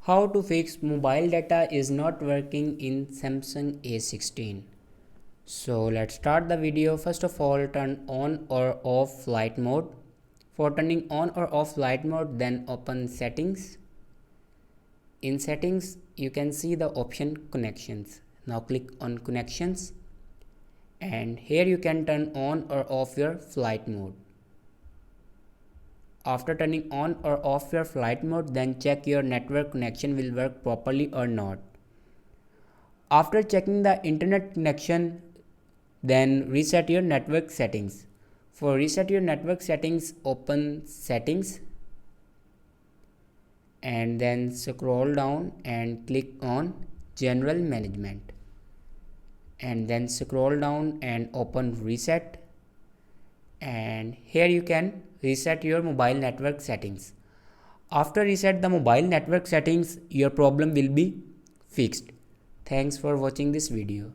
How to fix mobile data is not working in Samsung A16. So let's start the video. First of all, turn on or off flight mode. For turning on or off flight mode, then open settings. In settings, you can see the option connections. Now click on connections and here you can turn on or off your flight mode. After turning on or off your flight mode, then check your network connection will work properly or not. After checking the internet connection, then reset your network settings. For reset your network settings, open settings and then scroll down and click on general management and then scroll down and open reset, and here you can reset your mobile network settings. After reset the mobile network settings, your problem will be fixed. Thanks for watching this video.